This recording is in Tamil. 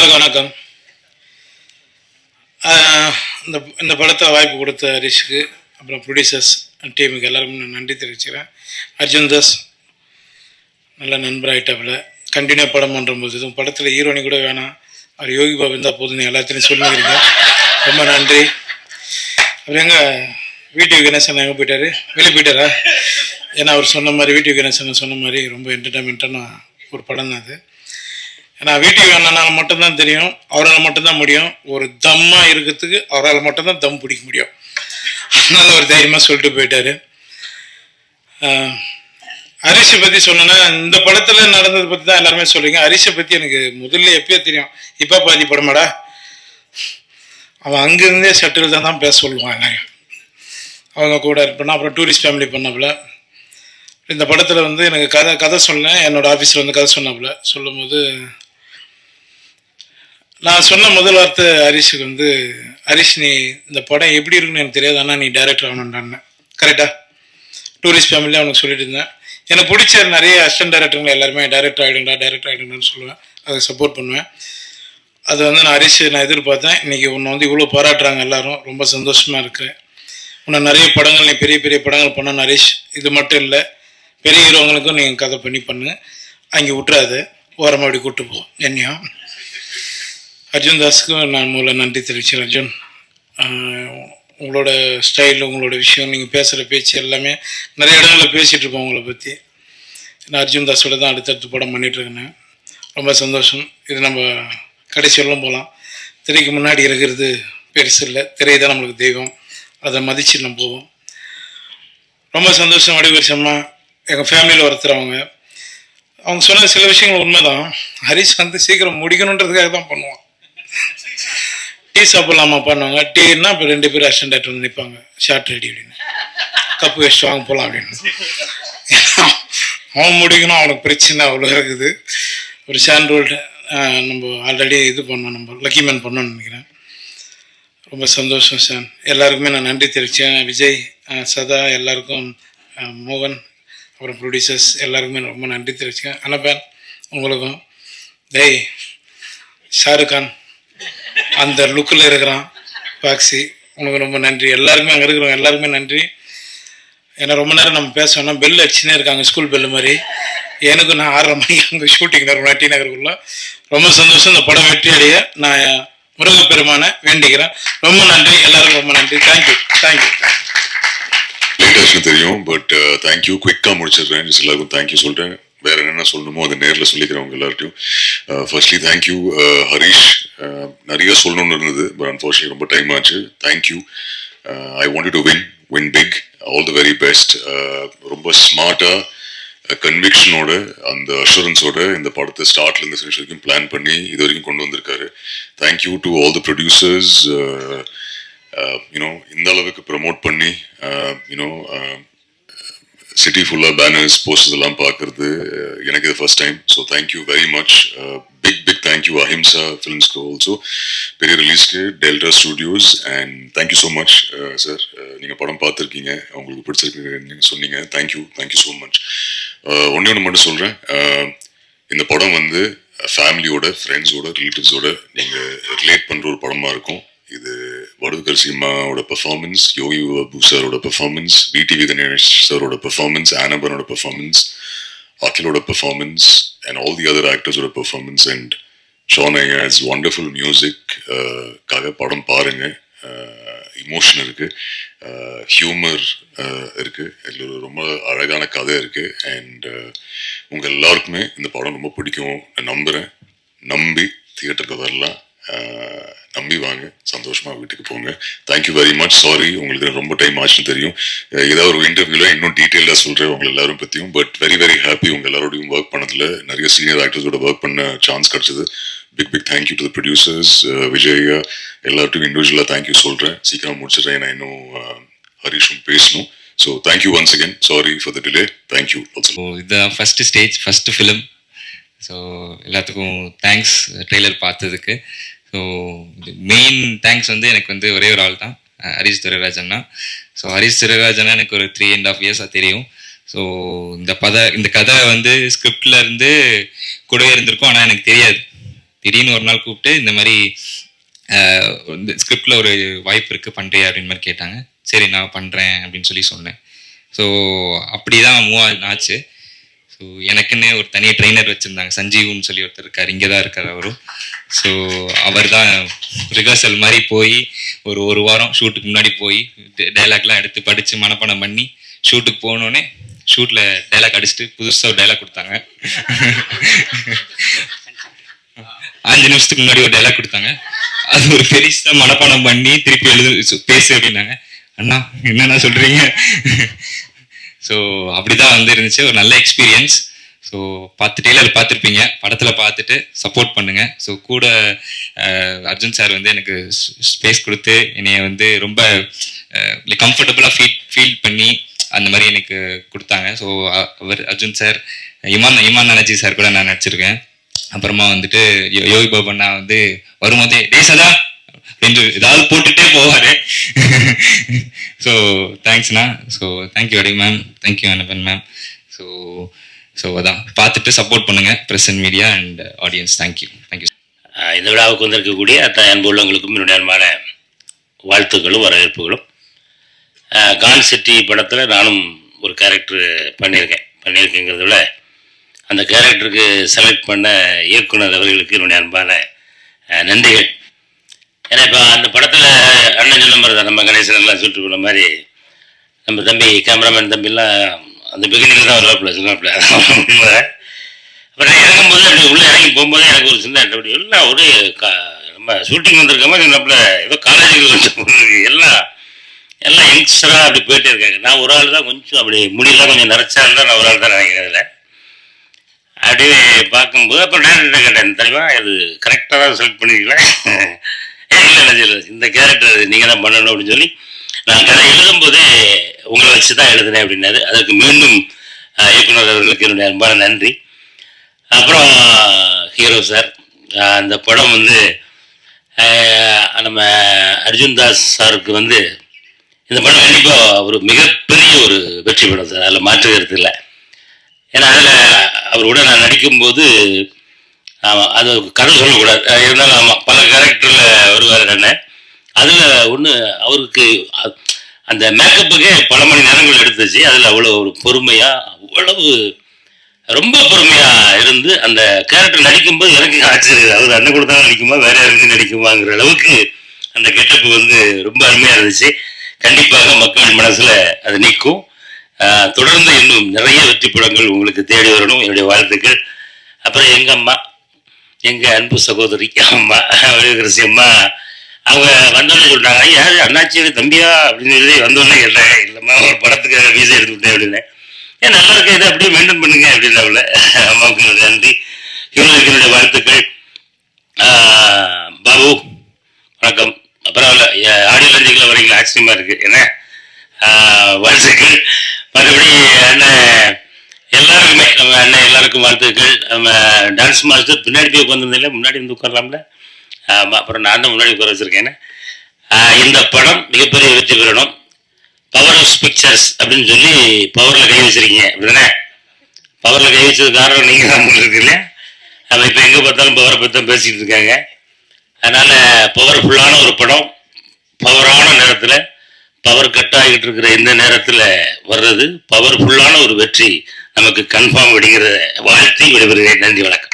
எல்லாருக்கும் வணக்கம். இந்த இந்த படத்தை வாய்ப்பு கொடுத்த ஹரிஷுக்கு, அப்புறம் ப்ரொடியூசர்ஸ் டீமுக்கு எல்லாருக்கும் நான் நன்றி தெரிவிச்சுக்கிறேன். அர்ஜுன் தாஸ் நல்ல நண்பராகிட்டாப்புல கண்டினியூ படம் பண்ணும்போது இதுவும் படத்தில் ஹீரோனி கூட வேணாம், அவர் யோகி பாபு இருந்தால் போதுன்னு எல்லாத்தையும் சொல்லிக்கிறீங்க. ரொம்ப நன்றி. அவர் எங்கள் வீட்டு கணேசன் எங்கே போயிட்டார்? வெளியே போயிட்டாரா? ஏன்னா அவர் சொன்ன மாதிரி வீட்டு கணேசன் சொன்ன மாதிரி ரொம்ப என்டர்டைன்மெண்ட்டான ஒரு படம் தான் அது. ஏன்னா வீட்டுக்கு அண்ணனால் மட்டும்தான் தெரியும், அவரால் மட்டும்தான் முடியும். ஒரு தம்மாக இருக்கிறதுக்கு அவரால் மட்டும்தான் தம் பிடிக்க முடியும். அதனால ஒரு தைரியமாக சொல்லிட்டு போயிட்டாரு. ஹரிஷை பற்றி சொன்னேன்னா, இந்த படத்தில் நடந்ததை பற்றி தான் எல்லாருமே சொல்கிறீங்க. ஹரிஷை பற்றி எனக்கு முதல்ல எப்பயோ தெரியும். இப்போ பாதி படமாடா, அவன் அங்கேருந்தே ஷட்டில் தான் பேச சொல்லுவான் எல்லாரும். அவங்க கூட இருப்பேன்னா அப்புறம் டூரிஸ்ட் ஃபேமிலி பண்ணாப்புல. இந்த படத்தில் வந்து எனக்கு கதை சொன்னேன். என்னோடய ஆஃபீஸில் வந்து கதை சொன்னாப்புல. சொல்லும் போது நான் சொன்ன முதல் வார்த்தை ஹரிஷுக்கு வந்து, ஹரிஷ் நீ இந்த படம் எப்படி இருக்குன்னு எனக்கு தெரியாது, ஆனால் நீ டைரக்டர் ஆகணுன்றான்னு. கரெக்டாக டூரிஸ்ட் ஃபேமிலியாக அவனுக்கு சொல்லிட்டு இருந்தேன். எனக்கு பிடிச்ச நிறைய அசிஸ்டன்ட் டைரக்டருங்க எல்லாருமே டைரக்டர் ஆகிடுங்கன்னு சொல்லுவேன். அதை சப்போர்ட் பண்ணுவேன். அது வந்து நான் எதிர்பார்த்தேன். இன்றைக்கி உன்னை வந்து இவ்வளோ பாராட்டுறாங்க எல்லாரும், ரொம்ப சந்தோஷமாக இருக்கிறேன். உன்னை நிறைய படங்கள் நீ பெரிய பெரிய படங்கள் பண்ண ஹரிஷ். இது மட்டும் இல்லை, பெரிய ஹீரோங்களுக்கும் நீங்கள் கதை பண்ணு, அங்கே விட்டுறாது, ஓரமாக அப்படி கூப்பிட்டு போ. என்னையும் அர்ஜுன் தாஸுக்கும் நான் மூலம் நன்றி தெரிவிச்சேன். அர்ஜுன், உங்களோட ஸ்டைல், உங்களோட விஷயம், நீங்கள் பேசுகிற பேச்சு எல்லாமே நிறைய இடங்களில் பேசிகிட்டு இருப்போம் உங்களை பற்றி. நான் அர்ஜுன் தாஸோட தான் அடுத்தடுத்து படம் பண்ணிகிட்ருக்கேன். ரொம்ப சந்தோஷம். இது நம்ம கடைசி வரலும் போகலாம். திரைக்கு முன்னாடி இருக்கிறது பெருசு இல்லை, திரை தான் நம்மளுக்கு தெய்வம். அதை மதித்து நம்ம போவோம். ரொம்ப சந்தோஷம். வடிவரிசம்மா எங்கள் ஃபேமிலியில் ஒருத்தர். அவங்க சொன்ன சில விஷயங்கள் உண்மைதான். ஹரிஷ் வந்து சீக்கிரம் முடிக்கணுன்றதுக்காக தான் பண்ணுவான். டீ சாப்பிடலாமா பண்ணுவாங்க. டீன்னா இப்போ 2 பேர் அசிஸ்டன்ட் டைரக்டர் வந்து நிற்பாங்க, ஷார்ட் ரெடி அப்படின்னு, கப்பு வச்சுட்டு வாங்க போகலாம் அப்படின்னு. அவன் முடிக்கணும், அவனுக்கு பிரச்சனை அவ்வளோ இருக்குது. ஒரு ஷான் ரோல்டு நம்ம ஆல்ரெடி இது பண்ணோம், நம்ம லக்கி மேன் பண்ணோன்னு நினைக்கிறேன். ரொம்ப சந்தோஷம் சார். எல்லாருக்குமே நான் நன்றி தெரிவித்தேன். விஜய், சதா, எல்லாருக்கும், மோகன், அப்புறம் ப்ரொடியூசர்ஸ் எல்லாருக்குமே ரொம்ப நன்றி தெரிவிச்சேன். அனபேன் உங்களுக்கும், டேய் ஷாருக் கான் அந்த லுக்கில் இருக்கிறான் பாக்ஸி, உங்களுக்கு ரொம்ப நன்றி. எல்லாருக்குமே அங்கே இருக்கிறவங்க எல்லாருக்குமே நன்றி. ஏன்னா ரொம்ப நேரம் நம்ம பேசணும்னா பெல் அடிச்சுனே இருக்காங்க, ஸ்கூல் பெல்லு மாதிரி. எனக்கு நான் 6:30 மணிக்கு அங்கே ஷூட்டிங் நேரம் டி நகருக்குள்ள. ரொம்ப சந்தோஷம். இந்த படம் வெற்றி அடைய நான் முருகப்பெருமான வேண்டிக்கிறேன். ரொம்ப நன்றி, எல்லாருக்கும் ரொம்ப நன்றி. தேங்க்யூ. லேட்டாச்சும் தெரியும், பட் தேங்க்யூ. குயிக்காக முடிச்சிடுறேன். எல்லாருக்கும் தேங்க்யூ சொல்கிறேன். வேற என்னென்ன சொல்லணுமோ அதை நேரில் சொல்லிக்கிறவங்க எல்லார்ட்டையும். Firstly thank you Harish. நிறைய சொல்லணும்னு இருந்தது, பட் அன்ஃபார்ச்சுனேட்லி ரொம்ப டைம் ஆச்சு. Thank you. I want to win big. All the very best. ரொம்ப ஸ்மார்ட்டாக, கன்விக்ஷனோட, அந்த அஷூரன்ஸோட இந்த படத்தை ஸ்டார்ட்லேருந்து ஃபினிஷ் வரைக்கும் பிளான் பண்ணி இது வரைக்கும் கொண்டு வந்திருக்காரு. Thank you to all the producers. You know இந்த அளவுக்கு ப்ரமோட் பண்ணி யூனோ சிட்டி ஃபுல்லாக பேனர்ஸ், போஸ்டர்ஸ் எல்லாம் பார்க்கறது எனக்கு இது first time. So thank you very much. Big thank you Ahimsa ஃபிலிம்ஸ்க்கு ஆல்சோ, பெரிய ரிலீஸ்க்கு, Delta Studios. And thank you so much sir. நீங்கள் படம் பார்த்துருக்கீங்க, உங்களுக்கு பிடிச்சிருக்கு நீங்கள் சொன்னீங்க. Thank you so much. ஒன்று மட்டும் சொல்கிறேன். இந்த படம் வந்து ஃபேமிலியோட, ஃப்ரெண்ட்ஸோட, ரிலேட்டிவ்ஸோட நீங்கள் ரிலேட் பண்ணுற ஒரு படமாக இருக்கும். இது வடுகர் சிம்மாவோட பெர்ஃபார்மன்ஸ், யோகி பாபு சாரோட பெர்ஃபார்மன்ஸ், விடிவி கணேஷ் சாரோட பெர்ஃபார்மன்ஸ், ஆனபனோட பெர்ஃபார்மன்ஸ், அகிலோட performance, and all the other ஆக்டர்ஸோட பெர்ஃபார்மன்ஸ், அண்ட் ஷான் ஐயாஸ் வண்டர்ஃபுல் மியூசிக் காக படம் பாருங்க. இமோஷன் இருக்கு, ஹியூமர் இருக்கு, இதில் ரொம்ப அழகான கதை இருக்கு. அண்ட் உங்க எல்லாருக்குமே இந்த படம் ரொம்ப பிடிக்கும் நம்புறேன். நம்பி தியேட்டருக்கு வரலாம், நம்பி வாங்க, சந்தோஷமா வீட்டுக்கு போங்க. Thank you very much. சாரி உங்களுக்கு ரொம்ப டைம் ஆச்சுன்னு தெரியும். ஏதாவது ஒரு இன்டர்வியூல இன்னும் டீட்டெயிலாக சொல்றேன் உங்க எல்லாரும் பத்தியும். பட் வெரி ஹாப்பி உங்க எல்லாரோடையும் ஒர்க் பண்ணதுல. நிறைய சீனியர் ஆக்டர்ஸோட ஒர்க் பண்ண சான்ஸ் கிடைச்சது. Big thank you to the producers. Vijay எல்லார்ட்டும் இண்டிவிஜுவலாக தேங்க்யூ சொல்றேன். சீக்கிரம் முடிச்சிடுறேன், நான் இன்னும் ஹரிஷும் பேசணும். So thank you once again. Sorry for the delay. Thank you. இதுதான் first stage, first film. So எல்லாத்துக்கும் தேங்க்ஸ் ட்ரெய்லர் பார்த்ததுக்கு. ஸோ மெயின் தேங்க்ஸ் வந்து எனக்கு வந்து ஒரே ஒரு ஆள் தான், ஹரிஷ் துரைராஜன்னா. ஸோ ஹரிஷ் துரைராஜன்னா எனக்கு ஒரு 3.5 இயர்ஸாக தெரியும். ஸோ இந்த கதை வந்து ஸ்கிரிப்டில் இருந்து கூடவே இருந்திருக்கும், ஆனால் எனக்கு திடீர்னு ஒரு நாள் கூப்பிட்டு இந்த மாதிரி இந்த ஸ்கிரிப்டில் ஒரு வாய்ப்பு இருக்குது பண்ணுறியா அப்படின்னு மாதிரி கேட்டாங்க. சரி நான் பண்ணுறேன் அப்படின்னு சொல்லி சொன்னேன். ஸோ அப்படி தான் மூவ் ஆச்சு. ஸோ எனக்குன்னு ஒரு தனி ட்ரெயினர் வச்சுருந்தாங்க, சஞ்சீவ்னு சொல்லி ஒருத்தர் இருக்கார், இங்கே தான் இருக்கார் அவரும். ஸோ அவர் தான் ரிஹர்சல் மாதிரி போய் ஒரு வாரம் ஷூட்டுக்கு முன்னாடி போய் டைலாக்லாம் எடுத்து படித்து மனப்பாடம் பண்ணி ஷூட்டுக்கு போனோடனே ஷூட்டில் டைலாக் அடிச்சுட்டு புதுசாக ஒரு டைலாக் கொடுத்தாங்க. 5 நிமிஷத்துக்கு முன்னாடி ஒரு டைலாக் கொடுத்தாங்க. அது ஒரு பெருசாக மனப்பாடம் பண்ணி திருப்பி பேசு அப்படின்னாங்க. அண்ணா என்னண்ணா சொல்கிறீங்க? ஸோ அப்படிதான் வந்து இருந்துச்சு. ஒரு நல்ல எக்ஸ்பீரியன்ஸ். ஸோ டெய்லர் பார்த்துருப்பீங்க, படத்தில் பார்த்துட்டு சப்போர்ட் பண்ணுங்கள். ஸோ கூட அர்ஜுன் சார் வந்து எனக்கு ஸ்பேஸ் கொடுத்து என்னைய வந்து ரொம்ப கம்ஃபர்டபுளாக ஃபீல் பண்ணி அந்த மாதிரி எனக்கு கொடுத்தாங்க. ஸோ அவர் அர்ஜுன் சார், இமான் அனர்ஜி சார் கூட நான் நடிச்சிருக்கேன். அப்புறமா வந்துட்டு யோகி பாபண்ணா வந்து வரும்போதே டேசதா என்று ஏதாவது போட்டுட்டே போவார். ஸோ தேங்க்ஸ்ண்ணா. ஸோ தேங்க்யூ அடி மேம், தேங்க்யூ அனபன் மேம். ஸோ அதான் பார்த்துட்டு சப்போர்ட் பண்ணுங்கள் press and media and audience. Thank you. இந்த விழாவுக்கு வந்திருக்கக்கூடிய அத்தனை அன்பு உள்ளவங்களுக்கும் என்னுடைய அன்பான வாழ்த்துக்களும் வரவேற்புகளும். கான் சிட்டி படத்தில் நானும் ஒரு கேரக்டர் பண்ணியிருக்கேங்கிறத விட அந்த கேரக்டருக்கு செலக்ட் பண்ண இயக்குனர் அவர்களுக்கு என்னுடைய அன்பான நன்றிகள். ஏன்னா இப்போ அந்த படத்தில் அண்ணன் சொன்ன மாதிரி தான், நம்ம கணேசன் எல்லாம் சொல்லிட்டு போன மாதிரி நம்ம தம்பி கேமராமேன் தம்பிலாம் அந்த பிகினிங்கில் தான் வருவாப்பில் அப்புறம் இறங்கும்போது அப்படி உள்ளே இறங்கி போகும்போது எனக்கு ஒரு சின்ன அப்படி எல்லாம் ஒரு நம்ம ஷூட்டிங் வந்திருக்க மாதிரி நம்மள ஏதோ காலேஜுக்கு எல்லாம் யங்ஸ்டராக அப்படி போயிட்டே இருக்காங்க. நான் ஒரு ஆள் தான் கொஞ்சம் அப்படி முடியெல்லாம் கொஞ்சம் நிறைச்சா இருந்தால் நான் ஒரு ஆள் தான் நினைக்கிறேன் அதில். அப்படியே பார்க்கும்போது அப்புறம் டேரக்டர் கேட்டேன், தெரியுமா இது கரெக்டாக தான் செலக்ட் பண்ணிக்கலாம், இல்லை இந்த கேரக்டர் நீங்கள் தான் பண்ணணும் அப்படின்னு சொல்லி நான் கதை எழுதும்போதே உங்களை வச்சு தான் எழுதுனேன் அப்படின்னாரு. அதற்கு மீண்டும் இயக்குனர் அவர்களுக்கு என்னுடைய அன்பான நன்றி. அப்புறம் ஹீரோ சார், அந்த படம் வந்து நம்ம அர்ஜுன் தாஸ் சாருக்கு வந்து இந்த படம் கண்டிப்பாக ஒரு மிகப்பெரிய ஒரு வெற்றி படம் சார், அதில் மாற்று கருத்து இல்லை. ஏன்னா அதில் அவரோட நான் நடிக்கும்போது ஆமாம் அது கதை சொல்லக்கூடாது, இருந்தாலும் ஆமாம் பல கேரக்டரில் வருவார் அண்ணன். அதில் ஒன்று அவருக்கு அந்த மேக்கப்புக்கே பல மணி நேரங்கள் எடுத்துச்சு. அதில் அவ்வளோ ஒரு பொறுமையாக, அவ்வளவு ரொம்ப பொறுமையாக இருந்து அந்த கேரக்டர் நடிக்கும்போது எனக்கு ஆச்சரியம், அவர் அண்ணன் கூட தான் நடிக்குமா வேற யாருக்கு நடிக்குமாங்கிற அளவுக்கு அந்த கெட்டப்பு வந்து ரொம்ப அருமையாக இருந்துச்சு. கண்டிப்பாக மக்கள் மனசில் அது நிற்கும். தொடர்ந்து இன்னும் நிறைய வெற்றி படங்கள் உங்களுக்கு தேடி வரணும், என்னுடைய வாழ்த்துக்கள். அப்புறம் எங்கள் அம்மா, எங்கள் அன்பு சகோதரி அம்மா கிருஷி அம்மா, அவங்க வந்தோடனே சொல்லிட்டாங்க, யார் அண்ணாச்சி தம்பியா அப்படின்னு சொல்லி வந்தோடனே கேட்டாங்க. இல்லைம்மா ஒரு படத்துக்கு வீசை எடுத்துக்கிட்டேன் அப்படின்னு. ஏன் நல்லா இருக்க, இதை அப்படியே மெயின்டைன் பண்ணுங்க அப்படின்னு. அவளை அம்மாவுக்கு நன்றி, இவங்களுக்கு என்னுடைய வாழ்த்துக்கள். பாபு வணக்கம். பரவாயில்ல, ஆடியோ லஞ்சுக்குள்ள வரீங்களா, ஆச்சரியமா இருக்கு. ஏன்னா வாழ்த்துக்கள். மறுபடி அண்ணன் எல்லாருக்குமே, நம்ம அண்ணன் எல்லாருக்கும் வாழ்த்துக்கள். நம்ம டான்ஸ் மாஸ்டர் பின்னாடி போய் உட்காந்துருந்தில்ல, முன்னாடி வந்து உட்காரலாம்ல. ஆமாம், அப்புறம் நான் தான் முன்னாடி உட்கார வச்சிருக்கேன். இந்த படம் மிகப்பெரிய வெற்றி பெறணும். பவர் ஆஃப் பிக்சர்ஸ் அப்படின்னு சொல்லி பவரில் கை வச்சிருக்கீங்க அப்படிதானே? பவரில் கை வச்சது காரணம் நீங்கள் தான் இருக்கு இல்லையா? நம்ம இப்போ எங்கே பார்த்தாலும் பவரை பற்றி தான் பேசிக்கிட்டு இருக்காங்க. அதனால் பவர்ஃபுல்லான ஒரு படம், பவரான நேரத்தில், பவர் கட் ஆகிட்டு இருக்கிற இந்த நேரத்தில் வர்றது பவர்ஃபுல்லான ஒரு வெற்றி நமக்கு கன்ஃபார்ம் அப்படிங்கிற வாழ்த்தி விடைபெறுகிறேன். நன்றி, வணக்கம்.